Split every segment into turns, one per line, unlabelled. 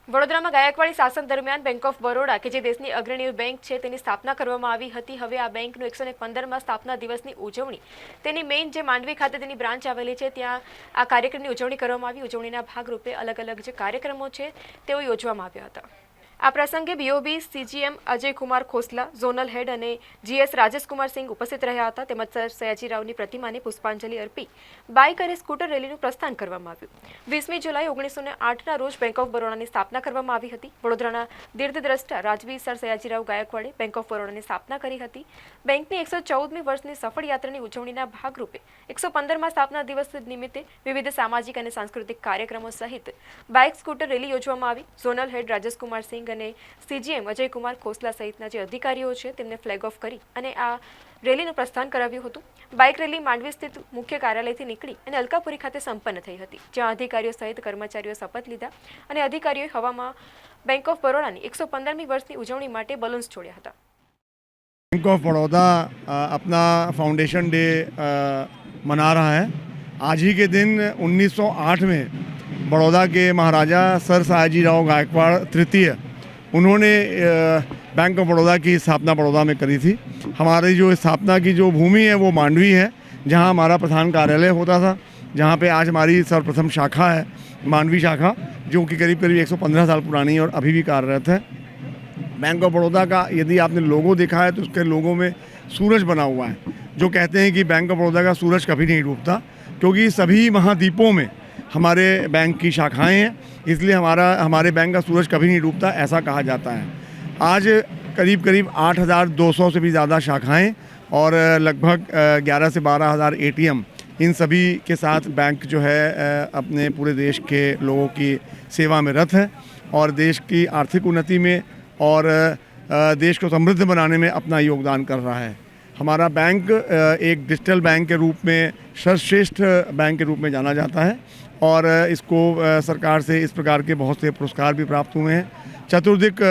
વડોદરામાં ગાયકવાડી શાસન દરમિયાન બેંક ઓફ બરોડા કે જે દેશની અગ્રણી બેંક છે તેની સ્થાપના કરવામાં આવી હતી. હવે આ બેંકનું 115માં સ્થાપના દિવસની ઉજવણી તેની મેઇન જે માંડવી ખાતે તેની બ્રાન્ચ આવેલી છે ત્યાં આ કાર્યક્રમની ઉજવણી કરવામાં આવી. ઉજવણીના ભાગરૂપે અલગ અલગ જે કાર્યક્રમો છે તેઓ યોજવામાં આવ્યા હતા. આ પ્રસંગે બીઓબી સીજીએમ અજયકુમાર ખોસલા, ઝોનલ હેડ અને જીએસ રાજેશકુમાર સિંહ ઉપસ્થિત રહ્યા હતા. તેમજ સર સયાજીરાવની પ્રતિમાને પુષ્પાંજલિ અર્પી બાઇક અને સ્કૂટર રેલીનું પ્રસ્થાન કરવામાં આવ્યું. 20મી જુલાઈ 1908ના રોજ બેંક ઓફ બરોડાની સ્થાપના કરવામાં આવી હતી. વડોદરાના દીર્ઘદ્રષ્ટા રાજવી સર સયાજીરાવ ગાયકવાડે બેંક ઓફ બરોડાની સ્થાપના કરી હતી. બેંકની 114મી વર્ષની સફળ યાત્રાની ઉજવણીના ભાગરૂપે 115મા સ્થાપના દિવસ નિમિત્તે વિવિધ સામાજિક અને સાંસ્કૃતિક કાર્યક્રમો સહિત બાઇક સ્કૂટર રેલી યોજવામાં આવી. ઝોનલ હેડ રાજેશકુમાર સિંહ અને સીજીએમ અજયકુમાર ખોસલા સહિતના જે અધિકારીઓ છે તેમને ફ્લેગ ઓફ કરી અને આ રેલીનું પ્રસ્થાન કરાવ્યું હતું. બાઇક રેલી માંડવી સ્થિત મુખ્ય કાર્યાલયથી નીકળી અને અલકાપુરી ખાતે સંપન્ન થઈ હતી, જ્યાં અધિકારીઓ સહિત કર્મચારીઓ શપથ લીધા અને અધિકારીઓએ હવામાં બેંક ઓફ બરોડાની 115મી વર્ષની ઉજવણી માટે બલૂન્સ છોડ્યા હતા.
बैंक ऑफ बड़ौदा अपना फाउंडेशन डे मना रहा है. आज ही के दिन 1908 में बड़ौदा के महाराजा सर सयाजीराव गायकवाड़ तृतीय उन्होंने बैंक ऑफ बड़ौदा की स्थापना बड़ौदा में करी थी. हमारी जो स्थापना की जो भूमि है वो मांडवी है, जहां हमारा प्रधान कार्यालय होता था, जहां पे आज हमारी सर्वप्रथम शाखा है, मांडवी शाखा, जो कि करीब करीब 115 साल पुरानी है और अभी भी कार्यरत है. बैंक ऑफ बड़ौदा का यदि आपने लोगो देखा है तो उसके लोगो में सूरज बना हुआ है, जो कहते हैं कि बैंक ऑफ बड़ौदा का सूरज कभी नहीं डूबता, क्योंकि सभी महाद्वीपों में हमारे बैंक की शाखाएं हैं, इसलिए हमारे बैंक का सूरज कभी नहीं डूबता, ऐसा कहा जाता है. आज करीब करीब 8,200 से भी ज़्यादा शाखाएं और लगभग 11 से 12,000 ATM, इन सभी के साथ बैंक जो है अपने पूरे देश के लोगों की सेवा में रत है और देश की आर्थिक उन्नति में और देश को समृद्ध बनाने में अपना योगदान कर रहा है. हमारा बैंक एक डिजिटल बैंक के रूप में सर्वश्रेष्ठ बैंक के रूप में जाना जाता है और इसको सरकार से इस प्रकार के बहुत से पुरस्कार भी प्राप्त हुए हैं. चतुर्दिक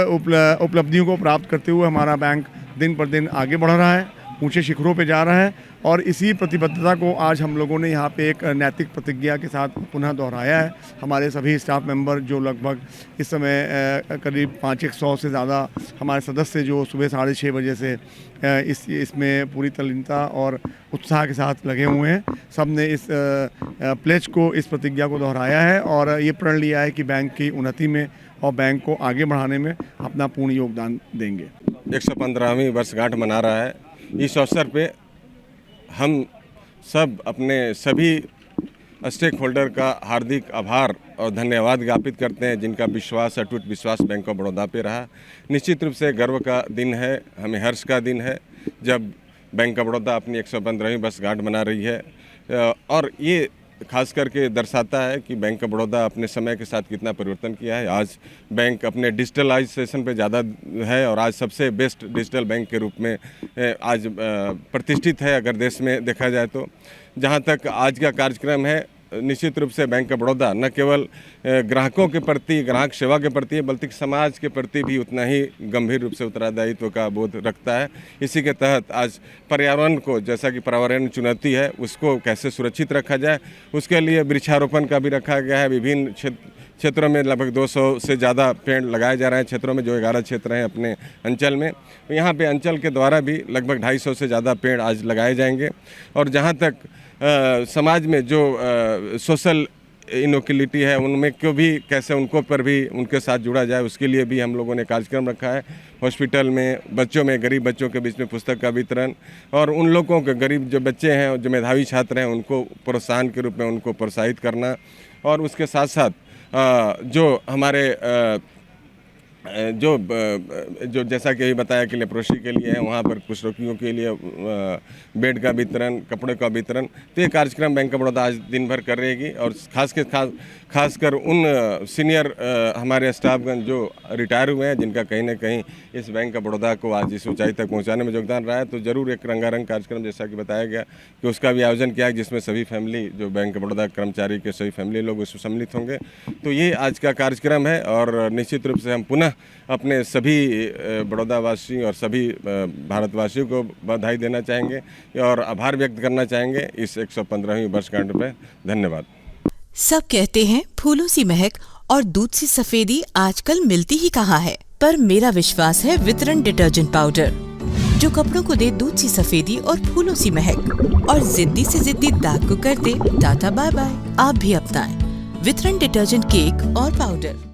उपलब्धियों को प्राप्त करते हुए हमारा बैंक दिन पर दिन आगे बढ़ रहा है, ऊंचे शिखरों पे जा रहा है और इसी प्रतिबद्धता को आज हम लोगों ने यहाँ पे एक नैतिक प्रतिज्ञा के साथ पुनः दोहराया है. हमारे सभी स्टाफ मेंबर जो लगभग इस समय करीब 500 से ज़्यादा हमारे सदस्य जो सुबह 6:30 बजे से इसमें पूरी तल्लीनता और उत्साह के साथ लगे हुए हैं, सब ने इस प्लेज को, इस प्रतिज्ञा को दोहराया है और ये प्रण लिया है कि बैंक की उन्नति में और बैंक को आगे बढ़ाने में अपना पूर्ण योगदान देंगे.
115वीं वर्षगांठ मना रहा है. इस अवसर पे हम सब अपने सभी स्टेक होल्डर का हार्दिक आभार और धन्यवाद ज्ञापित करते हैं, जिनका विश्वास, अटूट विश्वास बैंक ऑफ बड़ौदा पे रहा. निश्चित रूप से गर्व का दिन है, हमें हर्ष का दिन है जब बैंक ऑफ बड़ौदा अपनी 115वीं वर्षगांठ मना रही है और ये खास करके दर्शाता है कि बैंक ऑफ बड़ौदा अपने समय के साथ कितना परिवर्तन किया है. आज बैंक अपने डिजिटलाइजेशन पे ज़्यादा है और आज सबसे बेस्ट डिजिटल बैंक के रूप में आज प्रतिष्ठित है अगर देश में देखा जाए तो. जहाँ तक आज का कार्यक्रम है, निश्चित रूप से बैंक ऑफ बड़ौदा न केवल ग्राहकों के प्रति, ग्राहक सेवा के प्रति, बल्कि समाज के प्रति भी उतना ही गंभीर रूप से उत्तरदायित्व का बोध रखता है. इसी के तहत आज पर्यावरण को, जैसा कि पर्यावरण चुनौती है, उसको कैसे सुरक्षित रखा जाए, उसके लिए वृक्षारोपण का भी रखा गया है. विभिन्न क्षेत्रों में लगभग 200 से ज़्यादा पेड़ लगाए जा रहे हैं क्षेत्रों में, जो 11 क्षेत्र हैं अपने अंचल में. यहाँ पे अंचल के द्वारा भी लगभग 250 से ज़्यादा पेड़ आज लगाए जाएंगे. और जहाँ तक समाज में जो सोशल इनोक्युलिटी है, उनमें क्यों भी कैसे उनको पर भी उनके साथ जुड़ा जाए, उसके लिए भी हम लोगों ने कार्यक्रम रखा है. हॉस्पिटल में बच्चों में, गरीब बच्चों के बीच में पुस्तक का वितरण और उन लोगों के, गरीब जो बच्चे हैं, जो मेधावी छात्र हैं, उनको प्रोत्साहन के रूप में उनको प्रोत्साहित करना. और उसके साथ साथ जो हमारे जो जैसा कि अभी बताया कि लेप्रोसी के लिए है, वहाँ पर कुछ रोगियों के लिए बेड का वितरण, कपड़े का वितरण. तो ये कार्यक्रम बैंक ऑफ बड़ौदा आज दिन भर कर रहेगी और खासकर उन सीनियर हमारे स्टाफगण जो रिटायर हुए हैं, जिनका कहीं ना कहीं इस बैंक ऑफ बड़ौदा को आज इस ऊंचाई तक पहुंचाने में योगदान रहा है, तो ज़रूर एक रंगारंग कार्यक्रम जैसा कि बताया गया कि उसका भी आयोजन किया, जिसमें सभी फैमिली, जो बैंक ऑफ बड़ौदा कर्मचारी के सभी फैमिली लोग उसमें सम्मिलित होंगे. तो ये आज का कार्यक्रम है और निश्चित रूप से हम पुनः अपने सभी बड़ौदावासी और सभी भारतवासियों को बधाई देना चाहेंगे और आभार व्यक्त करना चाहेंगे इस 115वीं वर्षगांठ पर. धन्यवाद.
सब कहते हैं फूलों सी महक और दूध सी सफेदी आजकल मिलती ही कहाँ है। पर मेरा विश्वास है वितरण डिटर्जेंट पाउडर, जो कपड़ों को दे दूध सी सफेदी और फूलों सी महक और जिद्दी से जिद्दी दाग को कर दे टाटा बाय बाय। आप भी अपनाएं वितरण डिटर्जेंट केक और पाउडर।